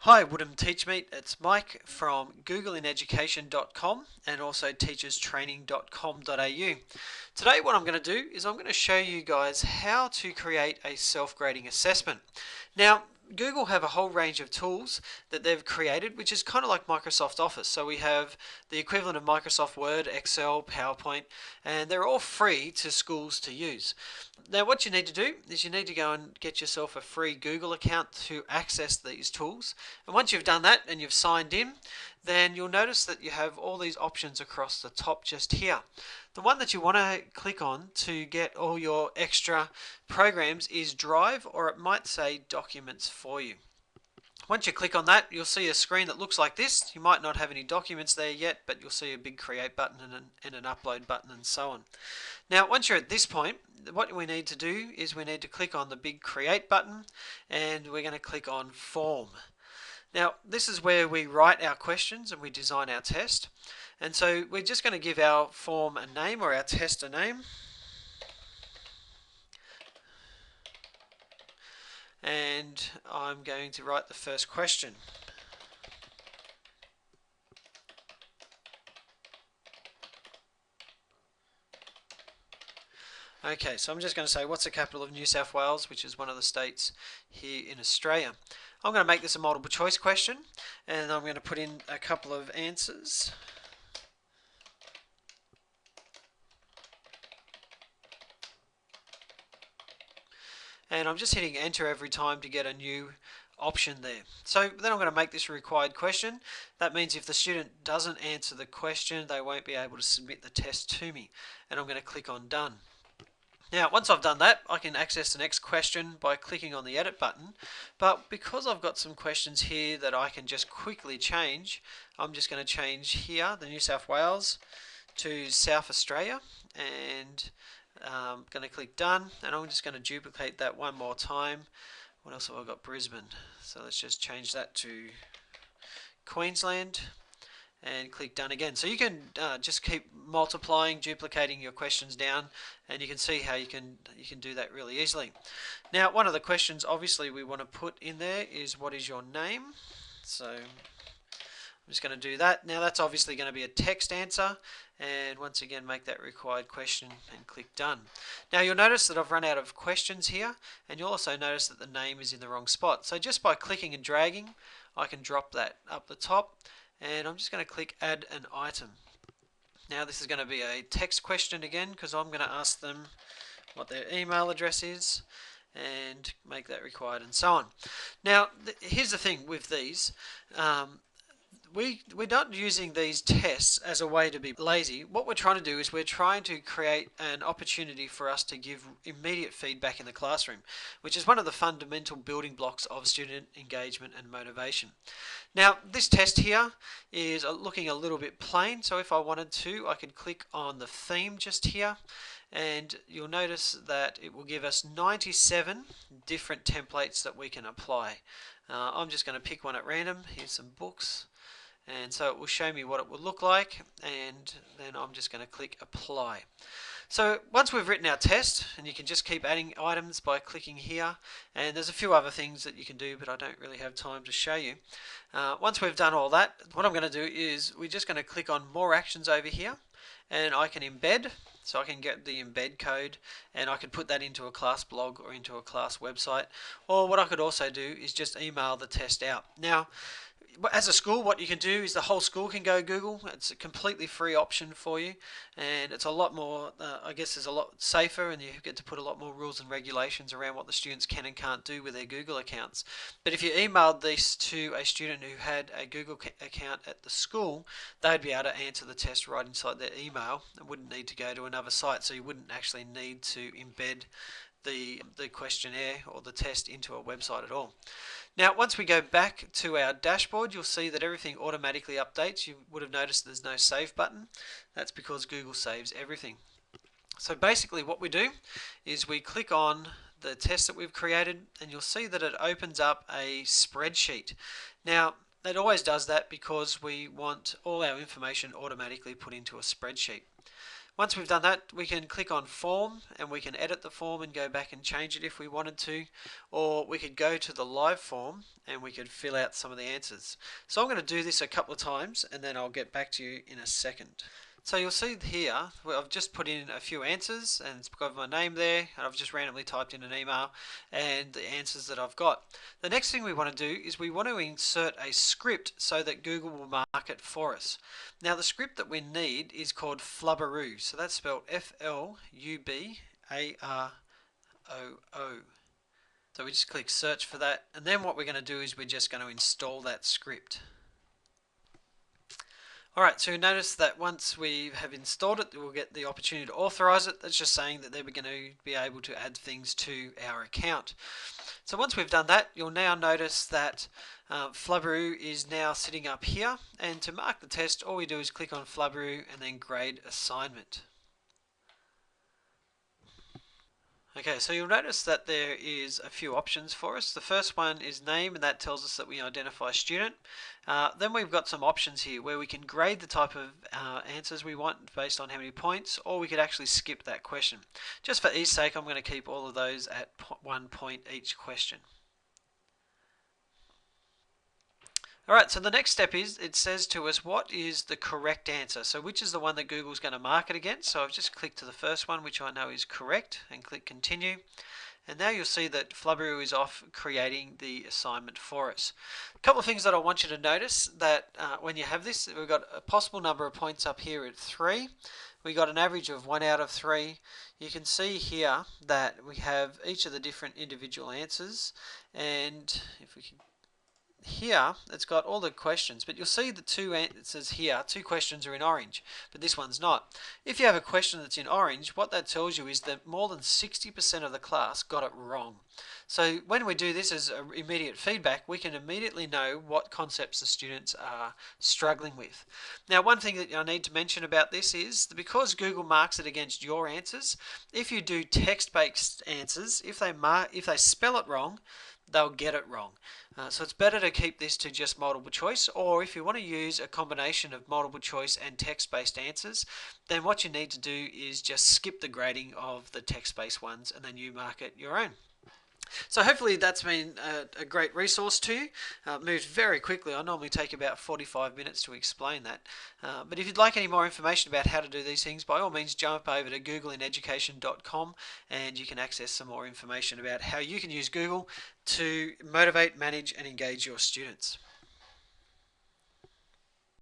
Hi Woodham TeachMeet, it's Mike from googleineducation.com and also teacherstraining.com.au. Today what I'm going to do is I'm going to show you guys how to create a self-grading assessment. Now Google have a whole range of tools that they've created, which is kind of like Microsoft Office. So we have the equivalent of Microsoft Word, Excel, PowerPoint, and they're all free to schools to use. Now what you need to do is you need to go and get yourself a free Google account to access these tools. And once you've done that and you've signed in, then you'll notice that you have all these options across the top just here. The one that you want to click on to get all your extra programs is Drive, or it might say Documents for you. Once you click on that, you'll see a screen that looks like this. You might not have any documents there yet, but you'll see a big Create button and an Upload button and so on. Now, once you're at this point, what we need to do is we need to click on the big Create button, and we're going to click on Form. Now, this is where we write our questions and we design our test. And so we're just going to give our form a name, or our test a name. And I'm going to write the first question. Okay, so I'm just going to say, what's the capital of New South Wales, which is one of the states here in Australia. I'm going to make this a multiple choice question, and I'm going to put in a couple of answers. And I'm just hitting enter every time to get a new option there. So then I'm going to make this a required question. That means if the student doesn't answer the question, they won't be able to submit the test to me. And I'm going to click on Done. Now, once I've done that, I can access the next question by clicking on the Edit button. But because I've got some questions here that I can just quickly change, I'm just going to change here, the New South Wales, to South Australia, and I'm going to click Done, and I'm just going to duplicate that one more time. What else have I got? Brisbane. So let's just change that to Queensland, and click Done again. So you can just keep multiplying, duplicating your questions down, and you can see how you can do that really easily. Now, one of the questions obviously we want to put in there is, what is your name? So I'm just going to do that. Now that's obviously going to be a text answer, and once again make that required question and click Done. Now you'll notice that I've run out of questions here, and you'll also notice that the name is in the wrong spot. So just by clicking and dragging, I can drop that up the top, and I'm just going to click Add an Item. Now this is going to be a text question again, because I'm going to ask them what their email address is and make that required and so on. Now here's the thing with these. We're not using these tests as a way to be lazy. What we're trying to do is we're trying to create an opportunity for us to give immediate feedback in the classroom, which is one of the fundamental building blocks of student engagement and motivation. Now, this test here is looking a little bit plain, so if I wanted to, I could click on the theme just here, and you'll notice that it will give us 97 different templates that we can apply. I'm just going to pick one at random. Here's some books. And so it will show me what it will look like, and then I'm just going to click Apply. So once we've written our test, and you can just keep adding items by clicking here, and there's a few other things that you can do, but I don't really have time to show you. Once we've done all that, what I'm going to do is we're just going to click on More Actions over here, and I can embed, so I can get the embed code, and I can put that into a class blog or into a class website, or what I could also do is just email the test out. Now, as a school, what you can do is the whole school can go Google. It's a completely free option for you, and it's a lot more, I guess it's a lot safer, and you get to put a lot more rules and regulations around what the students can and can't do with their Google accounts. But if you emailed this to a student who had a Google account at the school, they'd be able to answer the test right inside their email and wouldn't need to go to another site, so you wouldn't actually need to embed the questionnaire or the test into a website at all. Now, once we go back to our dashboard, you'll see that everything automatically updates. You would have noticed there's no save button. That's because Google saves everything. So basically what we do is we click on the test that we've created, and you'll see that it opens up a spreadsheet. Now, it always does that because we want all our information automatically put into a spreadsheet. Once we've done that, we can click on Form and we can edit the form and go back and change it if we wanted to, or we could go to the live form and we could fill out some of the answers. So I'm going to do this a couple of times and then I'll get back to you in a second. So you'll see here where I've just put in a few answers and it's got my name there, and I've just randomly typed in an email and the answers that I've got. The next thing we want to do is we want to insert a script so that Google will mark it for us. Now the script that we need is called Flubberoo, so that's spelled F-L-U-B-A-R-O-O. So we just click search for that, and then what we're going to do is we're just going to install that script. Alright, so notice that once we have installed it, we'll get the opportunity to authorize it. That's just saying that they're going to be able to add things to our account. So once we've done that, you'll now notice that Flubberoo is now sitting up here, and to mark the test, all we do is click on Flubberoo and then grade assignment. Okay, so you'll notice that there is a few options for us. The first one is name, and that tells us that we identify student. Then we've got some options here where we can grade the type of answers we want based on how many points, or we could actually skip that question. Just for ease sake, I'm going to keep all of those at 1 point each question. Alright, so the next step is, it says to us what is the correct answer. So which is the one that Google's going to mark it against. So I've just clicked to the first one, which I know is correct, and click continue. And now you'll see that Flubberoo is off creating the assignment for us. A couple of things that I want you to notice that when you have this, we've got a possible number of points up here at 3. We got an average of 1 out of 3. You can see here that we have each of the different individual answers, and if we can here it's got all the questions, but you'll see the two answers here, 2 questions are in orange, but this one's not. If you have a question that's in orange, what that tells you is that more than 60% of the class got it wrong. So when we do this as immediate feedback, we can immediately know what concepts the students are struggling with. Now, one thing that I need to mention about this is that because Google marks it against your answers, if you do text-based answers, if they spell it wrong, they'll get it wrong. So it's better to keep this to just multiple choice, or if you want to use a combination of multiple choice and text-based answers, then what you need to do is just skip the grading of the text-based ones and then you mark it your own. So hopefully that's been a great resource to you. Moved very quickly. I normally take about 45 minutes to explain that. But if you'd like any more information about how to do these things, by all means jump over to googleineducation.com and you can access some more information about how you can use Google to motivate, manage and engage your students.